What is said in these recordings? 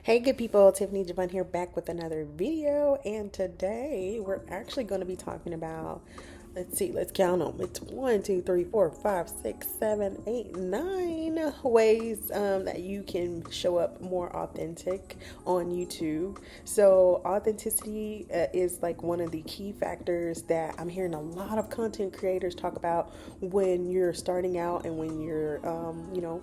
Hey, good people, Tiffany Javon here back with another video. And today we're actually going to be talking about, let's count them. It's 9 ways that you can show up more authentic on YouTube. So, authenticity is like one of the key factors that I'm hearing a lot of content creators talk about when you're starting out and when you're,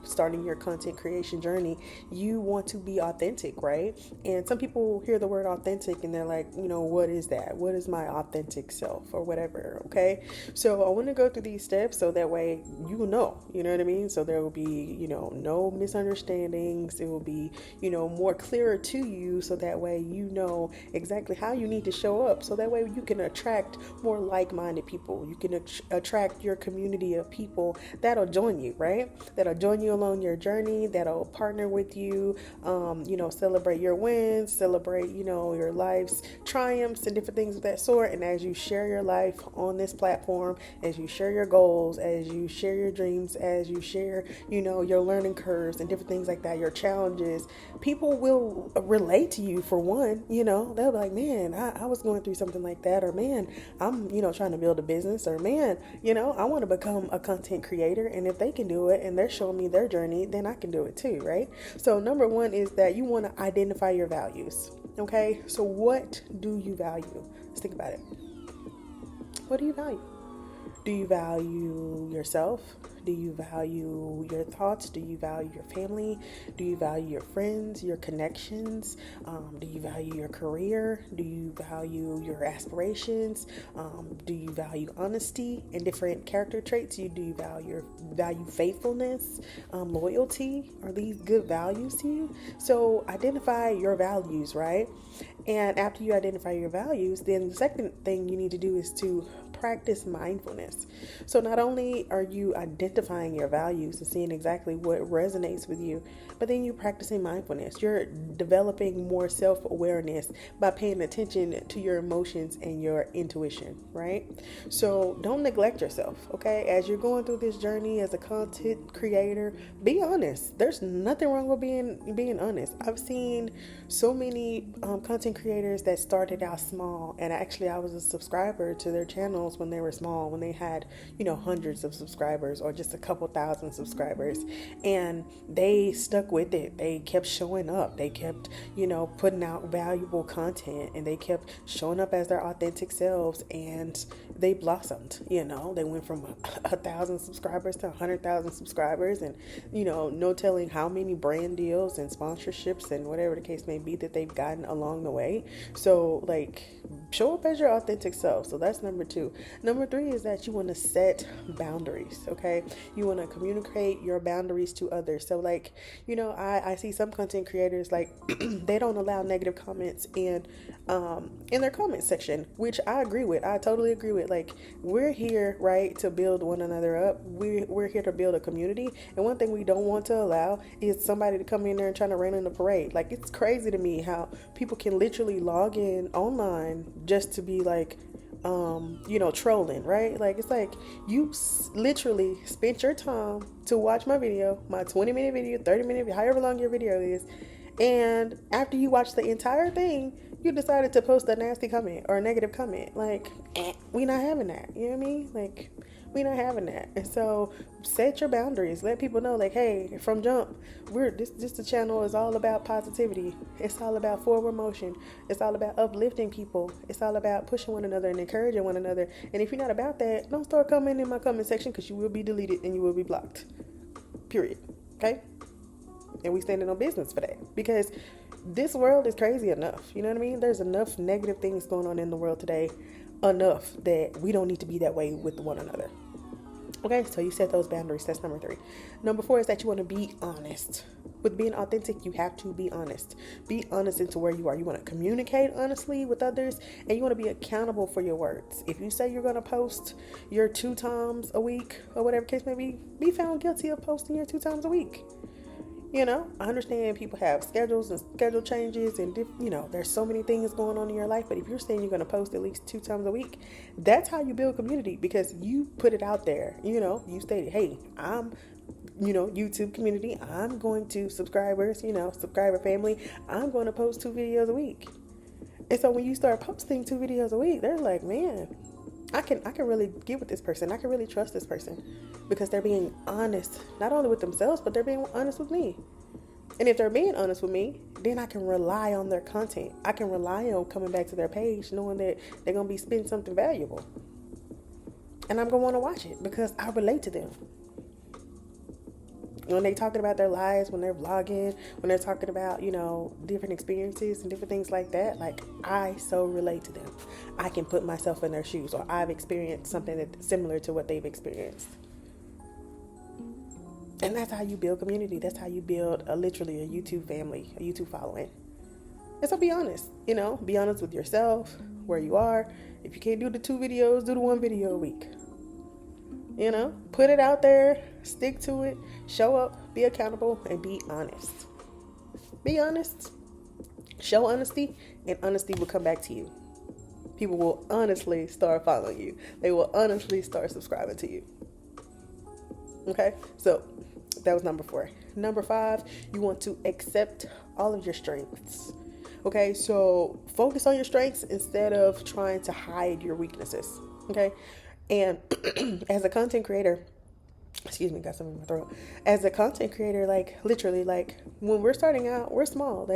starting your content creation journey. You want to be authentic, right? And some people hear the word authentic and they're like, what is that? What is my authentic self or whatever? Okay. So I want to go through these steps so that way you know what I mean? So there will be, no misunderstandings. It will be, more clearer to you so that way you know exactly how you need to show up. So that way you can attract more like minded people. You can attract your community of people that'll join you, right? That'll join you along your journey, that'll partner with you, celebrate your wins, celebrate, your life's triumphs and different things of that sort. And as you share your life on this platform, as you share your goals, as you share your dreams, as you share, your learning curves and different things like that, your challenges, people will relate to you for one. They'll be like, man, I was going through something like that, or man, I'm, trying to build a business, or man, I want to become a content creator. And if they can do it and they're showing me their journey, then I can do it too, right? So number one is that you want to identify your values. Okay, so what do you value? Let's think about it. What do you value? Do you value yourself? Do you value your thoughts? Do you value your family? Do you value your friends, your connections? Do you value your career? Do you value your aspirations? Do you value honesty and different character traits? Do you value faithfulness, loyalty? Are these good values to you? So identify your values, right? And after you identify your values, then the second thing you need to do is to practice mindfulness. So not only are you identifying your values and seeing exactly what resonates with you, but then you're practicing mindfulness. You're developing more self-awareness by paying attention to your emotions and your intuition, right? So don't neglect yourself, okay? As you're going through this journey as a content creator, be honest. There's nothing wrong with being honest. I've seen so many content creators that started out small, and actually I was a subscriber to their channels when they were small, when they had hundreds of subscribers or just a couple thousand subscribers, and they stuck with it. They kept showing up, they kept putting out valuable content, and they kept showing up as their authentic selves, and they blossomed. They went from 1,000 subscribers to 100,000 subscribers, and no telling how many brand deals and sponsorships and whatever the case may be that they've gotten along the way. So show up as your authentic self. So that's number two. Number three is that you want to set boundaries. Okay, you want to communicate your boundaries to others. So I see some content creators they don't allow negative comments in their comment section, which I agree with. I totally agree with. We're here, right, to build one another up. We're here to build a community, and one thing we don't want to allow is somebody to come in there and trying to rain on the parade. It's crazy to me how people can literally log in online just to be trolling, right? It's you literally spent your time to watch my video, my 20-minute video, 30-minute, however long your video is, and after you watch the entire thing, you decided to post a nasty comment or a negative comment. We not having that. You know what I mean? We not having that. And so set your boundaries. Let people know, hey, from jump, the channel is all about positivity. It's all about forward motion. It's all about uplifting people. It's all about pushing one another and encouraging one another. And if you're not about that, don't start commenting in my comment section, because you will be deleted and you will be blocked. Period. Okay? And we standing on business for that, because this world is crazy enough. You know what I mean? There's enough negative things going on in the world today, enough that we don't need to be that way with one another. Okay, so you set those boundaries. That's number three. Number four is that you want to be honest. With being authentic, you have to be honest. Be honest into where you are. You want to communicate honestly with others, and you want to be accountable for your words. If you say you're going to post your 2 times a week or whatever case may be found guilty of posting your 2 times a week. I understand people have schedules and schedule changes, and there's so many things going on in your life. But if you're saying you're going to post at least 2 times a week, that's how you build community, because you put it out there. You stated, hey, I'm YouTube community, I'm going to subscribers, subscriber family, I'm going to post 2 videos a week. And so when you start posting 2 videos a week, they're like, man, I can really get with this person. I can really trust this person because they're being honest, not only with themselves, but they're being honest with me. And if they're being honest with me, then I can rely on their content. I can rely on coming back to their page knowing that they're going to be spending something valuable. And I'm going to want to watch it because I relate to them. When they're talking about their lives, when they're vlogging, when they're talking about, different experiences and different things like that, like, I so relate to them. I can put myself in their shoes, or I've experienced something that's similar to what they've experienced. And that's how you build community. That's how you build literally a YouTube family, a YouTube following. And so be honest, be honest with yourself, where you are. If you can't do the 2 videos, do the 1 video a week. Put it out there, stick to it, show up, be accountable, and be honest. Be honest, show honesty, and honesty will come back to you. People will honestly start following you. They will honestly start subscribing to you. Okay, so that was number 4. Number 5, you want to accept all of your strengths. Okay, so focus on your strengths instead of trying to hide your weaknesses. Okay, and as a content creator, got something in my throat. As a content creator, literally, when we're starting out, we're small.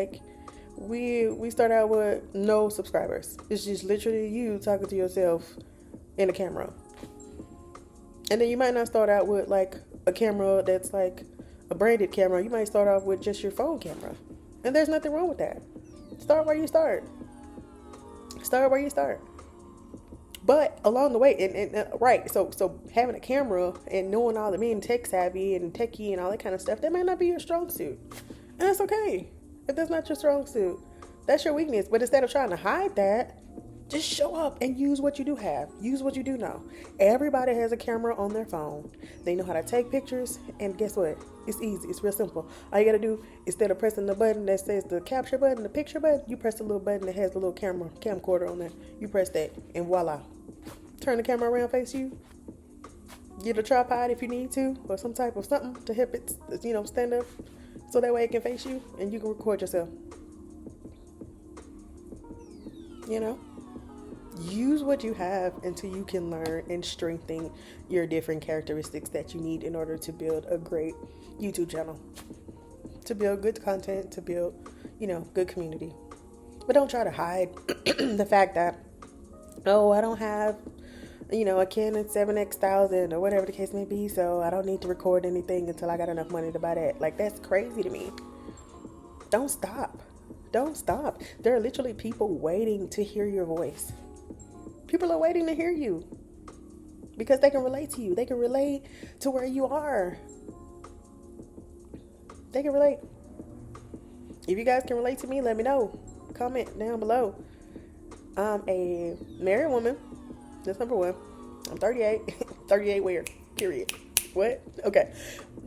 We start out with no subscribers. It's just literally you talking to yourself in a camera. And then you might not start out with a camera that's like a branded camera. You might start off with just your phone camera. And there's nothing wrong with that. Start where you start. Start where you start. But along the way, and right, so having a camera and knowing all the being tech savvy and techie and all that kind of stuff, that might not be your strong suit. And that's okay. If that's not your strong suit, that's your weakness. But instead of trying to hide that, just show up and use what you do have. Use what you do know. Everybody has a camera on their phone. They know how to take pictures. And guess what? It's easy. It's real simple. All you got to do, instead of pressing the button that says the capture button, the picture button, you press the little button that has the little camcorder on there. You press that and voila. Turn the camera around, face you. Get a tripod if you need to, or some type of something to help it, stand up. So that way it can face you and you can record yourself. Use what you have until you can learn and strengthen your different characteristics that you need in order to build a great YouTube channel, to build good content, to build, good community. But don't try to hide the fact that, I don't have, a Canon 7X1000 or whatever the case may be, so I don't need to record anything until I got enough money to buy that. That's crazy to me. Don't stop. Don't stop. There are literally people waiting to hear your voice. People are waiting to hear you because they can relate to you. They can relate to where you are. They can relate. If you guys can relate to me, let me know. Comment down below. I'm a married woman. That's number 1. I'm 38. 38 where? Period. What? Okay.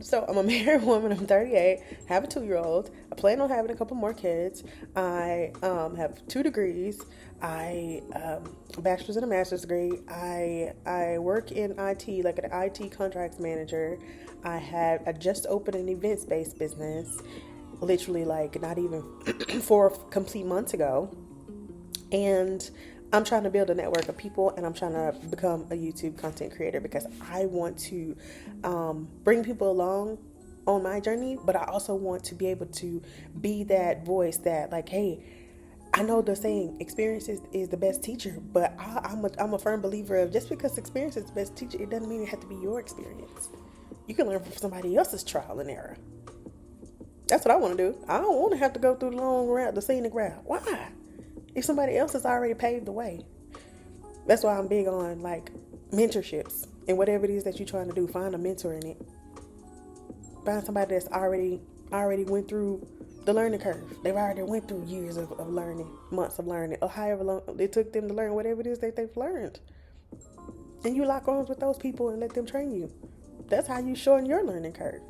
So I'm a married woman. I'm 38. Have a 2-year-old. I plan on having a couple more kids. I have 2 degrees. I a bachelor's and a master's degree. I work in IT, like an IT contracts manager. I just opened an events-based business, literally not even 4 complete months ago. And I'm trying to build a network of people, and I'm trying to become a YouTube content creator because I want to bring people along on my journey, but I also want to be able to be that voice that hey, I know the saying, experience is the best teacher, but I'm a firm believer of just because experience is the best teacher, it doesn't mean it has to be your experience. You can learn from somebody else's trial and error. That's what I want to do. I don't want to have to go through the long route, the scenic route. Why? If somebody else has already paved the way. That's why I'm big on mentorships and whatever it is that you're trying to do, find a mentor in it. Find somebody that's already went through the learning curve. They've already went through years of learning, months of learning, or however long it took them to learn whatever it is that they've learned. And you lock arms with those people and let them train you. That's how you shorten your learning curve.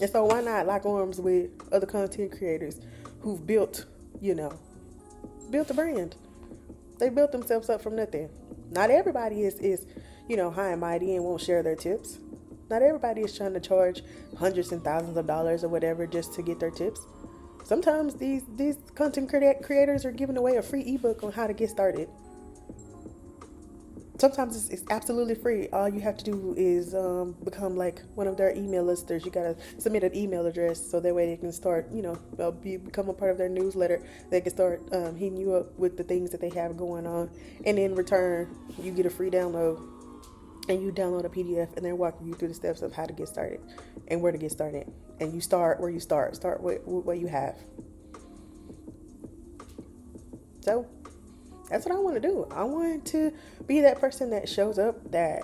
And so why not lock arms with other content creators who've built a brand. They built themselves up from nothing. Not everybody is high and mighty and won't share their tips. Not everybody is trying to charge hundreds and thousands of dollars or whatever just to get their tips. Sometimes these content creators are giving away a free ebook on how to get started. Sometimes it's absolutely free. All you have to do is become like one of their email listers. You gotta submit an email address so that way they can start, become a part of their newsletter. They can start hitting you up with the things that they have going on, and in return, you get a free download, and you download a PDF, and they're walking you through the steps of how to get started and where to get started. And you start where you start. Start with what you have. So that's what I want to do. I want to be that person that shows up, that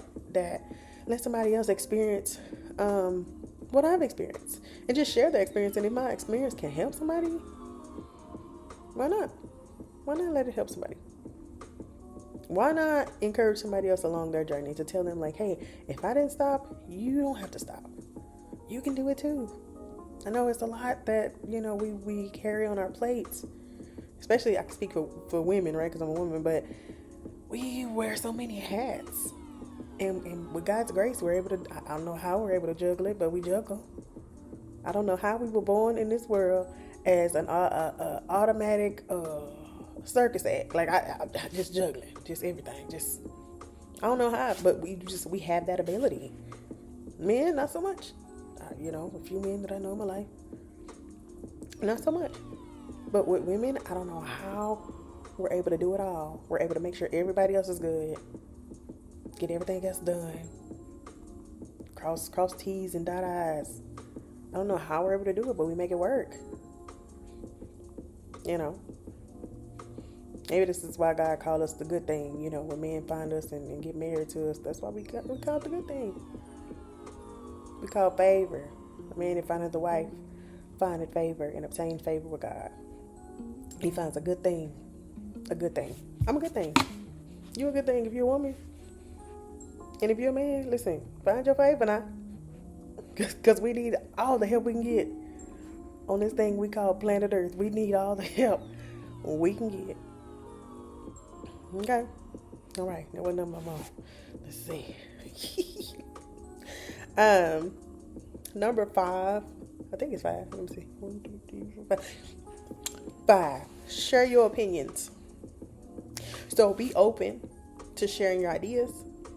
lets somebody else experience what I've experienced, and just share their experience. And if my experience can help somebody, why not? Why not let it help somebody? Why not encourage somebody else along their journey to tell them, like, hey, if I didn't stop, you don't have to stop. You can do it too. I know it's a lot that, we carry on our plates. Especially, I can speak for women, right? Because I'm a woman, but we wear so many hats. And with God's grace, we're able to, I don't know how we're able to juggle it, but we juggle. I don't know how we were born in this world as an automatic circus act. Like, I just juggling, just everything. Just, I don't know how, but we have that ability. Men, not so much. A few men that I know in my life, not so much. But with women, I don't know how we're able to do it all. We're able to make sure everybody else is good. Get everything else done. Cross T's and dot I's. I don't know how we're able to do it, but we make it work. Maybe this is why God called us the good thing. When men find us and get married to us, that's why we call it the good thing. We call favor. A man that findeth the wife, findeth favor and obtain favor with God. He finds a good thing. A good thing. I'm a good thing. You a good thing if you're a woman. And if you're a man, listen, find your favor now. Because we need all the help we can get on this thing we call planet Earth. We need all the help we can get. Okay. All right. Now what number am I on? Let's see. Number 5. I think it's 5. Let me see. 1, 2, 3, 4, 5. 5. Share your opinions. So be open to sharing your ideas,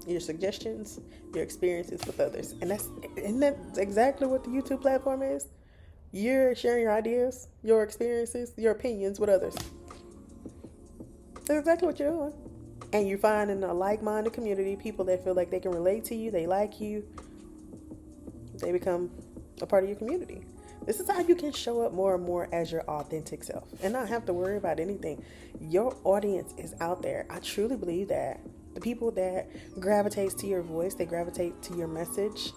your suggestions, your experiences with others. And isn't that exactly what the YouTube platform is? You're sharing your ideas, your experiences, your opinions with others. That's exactly what you're doing. And you find in a like-minded community, people that feel like they can relate to you, they like you, they become a part of your community. This is how you can show up more and more as your authentic self and not have to worry about anything. Your audience is out there. I truly believe that. The people that gravitate to your voice, they gravitate to your message,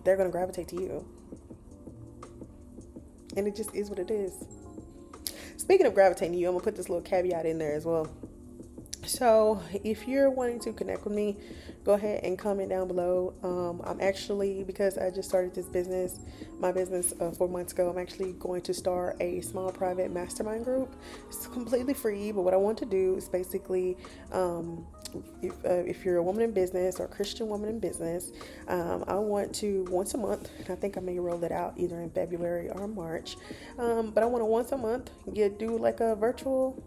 they're going to gravitate to you. And it just is what it is. Speaking of gravitating to you, I'm going to put this little caveat in there as well. So if you're wanting to connect with me, go ahead and comment down below. I'm actually, because I just started my business 4 months ago, I'm actually going to start a small private mastermind group. It's completely free, but what I want to do is basically, if you're a woman in business or a Christian woman in business, I want to once a month, and I think I may roll it out either in February or March, but I want to once a month do like a virtual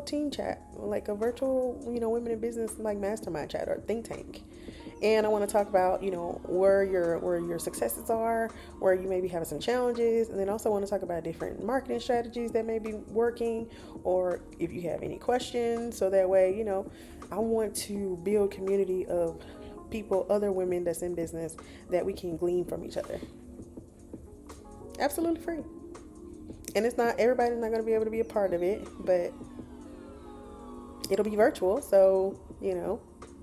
team chat, like a virtual, women in business like mastermind chat or think tank. And I want to talk about, where your successes are, where you maybe have some challenges, and then also want to talk about different marketing strategies that may be working, or if you have any questions, so that way, I want to build community of people, other women that's in business, that we can glean from each other. Absolutely free. And everybody's not going to be able to be a part of it, but it'll be virtual. So,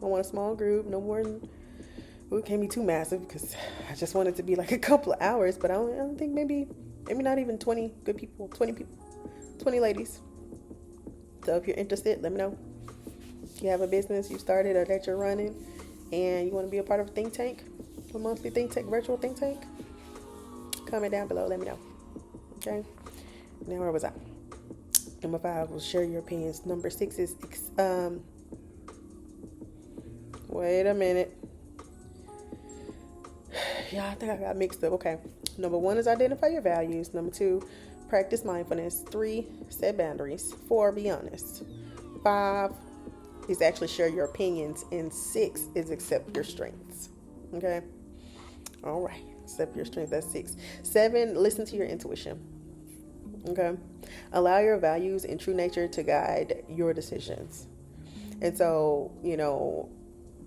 I want a small group, no more than, it can't be too massive because I just want it to be like a couple of hours, but I don't think maybe not even 20 good people, 20 people, 20 ladies. So if you're interested, let me know. If you have a business you started or that you're running and you want to be a part of a think tank, a monthly think tank, virtual think tank, comment down below, let me know. Okay. Now where was I? Number 5 was share your opinions. Number 6 is wait a minute. Yeah, I think I got mixed up. Okay. Number one is identify your values. Number two, practice mindfulness. Three, set boundaries. Four, be honest. Five is actually share your opinions. And six is accept your strengths. Okay. All right. Accept your strength. That's six. Seven, listen to your intuition. Okay. Allow your values and true nature to guide your decisions. And so,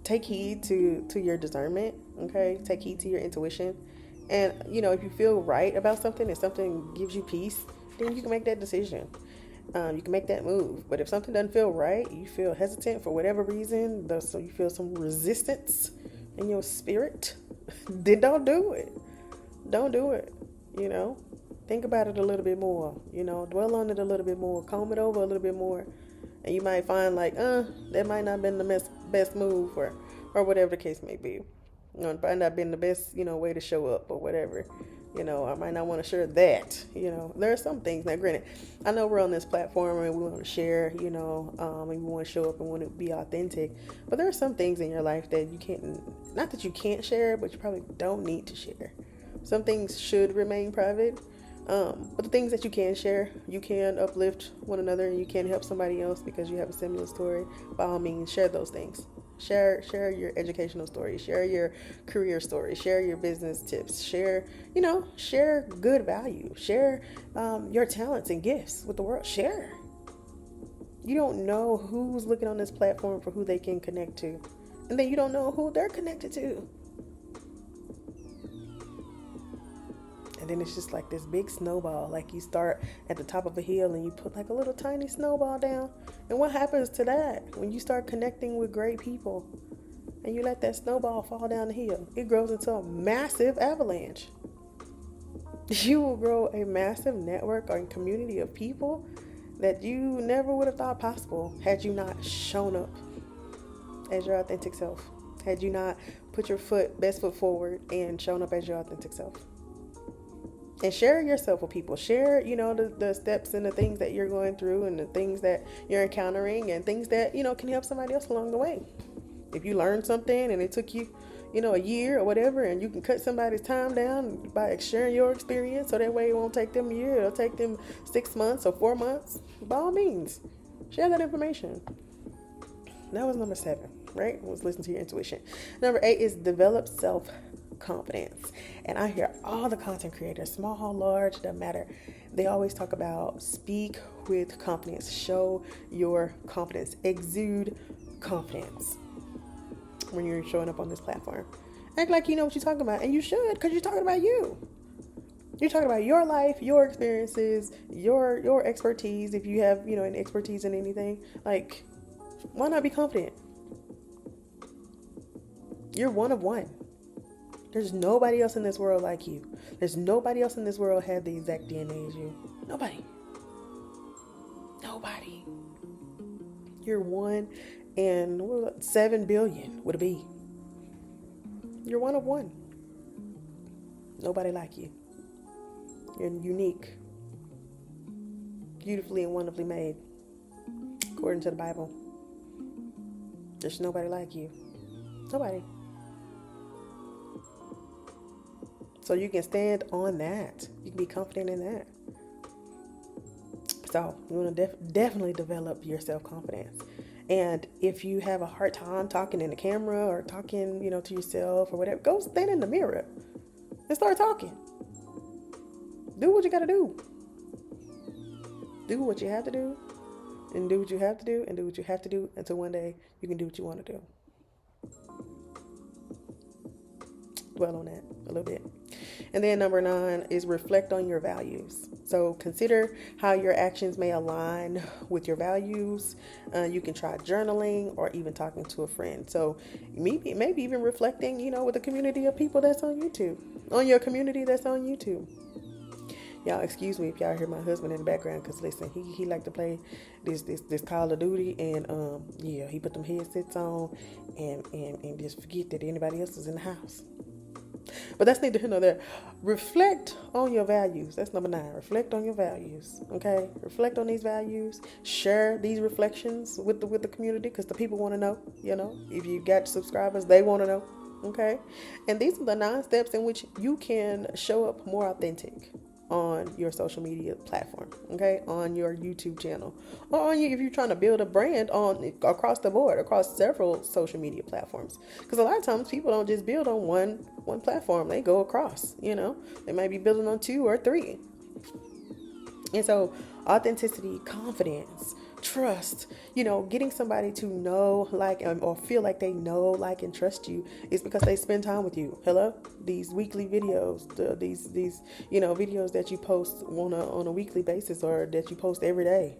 take heed to your discernment. Okay. Take heed to your intuition. And, if you feel right about something and something gives you peace, then you can make that decision. You can make that move. But if something doesn't feel right, you feel hesitant for whatever reason, so you feel some resistance in your spirit, then don't do it. Don't do it. Think about it a little bit more. Dwell on it a little bit more. Comb it over a little bit more. And you might find that might not have been the best move or whatever the case may be. It might not have been the best, way to show up or whatever. I might not want to share that. There are some things. Now, granted, I know we're on this platform and we want to share, and we want to show up and want to be authentic. But there are some things in your life that you can't, not that you can't share, but you probably don't need to share. Some things should remain private. But the things that you can share, you can uplift one another and you can help somebody else because you have a similar story. By all means, share those things. Share your educational story, share your career story, share your business tips, share good value, share your talents and gifts with the world. Share. You don't know who's looking on this platform for who they can connect to. And then you don't know who they're connected to. And then it's just like this big snowball. Like you start at the top of a hill and you put like a little tiny snowball down. And what happens to that when you start connecting with great people and you let that snowball fall down the hill? It grows into a massive avalanche. You will grow a massive network or community of people that you never would have thought possible had you not shown up as your authentic self. Had you not put your best foot forward and shown up as your authentic self. And share yourself with people. Share, the steps and the things that you're going through and the things that you're encountering and things that, can help somebody else along the way. If you learned something and it took you, a year or whatever, and you can cut somebody's time down by sharing your experience so that way it won't take them a year. It'll take them 6 months or 4 months. By all means, share that information. That was number 7, right? Was listen to your intuition. Number 8 is develop self-confidence. And I hear all the content creators, small, large, doesn't matter. They always talk about speak with confidence. Show your confidence. Exude confidence when you're showing up on this platform. Act like you know what you're talking about. And you should, because you're talking about you. You're talking about your life, your experiences, your expertise. If you have, an expertise in anything, like, why not be confident? You're one of one. There's nobody else in this world like you. There's nobody else in this world have the exact DNA as you. Nobody. You're 1 in 7 billion with a B. You're one of one. Nobody like you. You're unique. Beautifully and wonderfully made. According to the Bible. There's nobody like you. Nobody. So you can stand on that. You can be confident in that. So you want to definitely develop your self-confidence. And if you have a hard time talking in the camera or talking, to yourself or whatever, go stand in the mirror and start talking. Do what you got to do. Do what you have to do and do what you have to do and do what you have to do until one day you can do what you want to do. Dwell on that a little bit. And then number 9 is reflect on your values. So consider how your actions may align with your values. You can try journaling or even talking to a friend. So maybe even reflecting, with a community of people that's on YouTube, on your community that's on YouTube. Y'all excuse me if y'all hear my husband in the background, because listen, he like to play this Call of Duty, and he put them headsets on and just forget that anybody else is in the house. But that's neither here nor there. Reflect on your values. That's number 9. Reflect on your values. Okay? Reflect on these values. Share these reflections with the community, because the people want to know. If you got subscribers, they want to know. Okay. And these are the 9 steps in which you can show up more authentic on your social media platform, okay, on your YouTube channel, or on you if you're trying to build a brand on across the board, across several social media platforms. Because a lot of times people don't just build on one platform; they go across. They might be building on 2 or 3. And so, authenticity, confidence, trust, getting somebody to know, like, or feel like they know, like, and trust you is because they spend time with you. Hello? These weekly videos, these videos that you post on a weekly basis or that you post every day.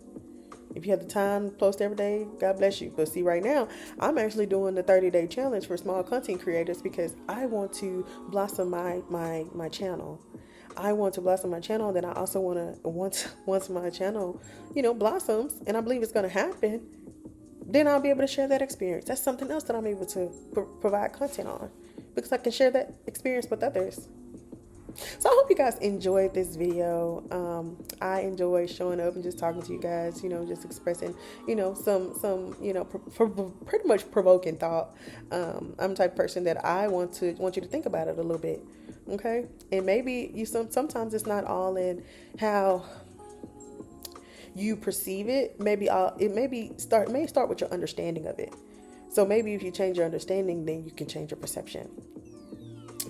If you have the time to post every day, God bless you. But see, right now, I'm actually doing the 30-day challenge for small content creators because I want to blossom my channel. I want to blossom my channel. Then I also want to once my channel, blossoms, and I believe it's going to happen. Then I'll be able to share that experience. That's something else that I'm able to provide content on because I can share that experience with others. So I hope you guys enjoyed this video. I enjoy showing up and just talking to you guys, just expressing, some, pretty much provoking thought. I'm the type of person that I want you to think about it a little bit. Okay. And maybe sometimes it's not all in how you perceive it. Maybe it may start with your understanding of it. So maybe if you change your understanding, then you can change your perception.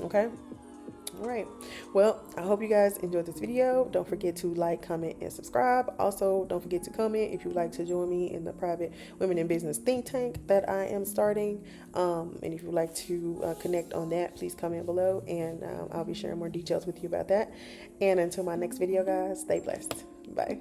Okay. All right. Well, I hope you guys enjoyed this video. Don't forget to like, comment, and subscribe. Also, don't forget to comment if you'd like to join me in the private women in business think tank that I am starting. And if you'd like to connect on that, please comment below, and I'll be sharing more details with you about that. And until my next video, guys, stay blessed. Bye.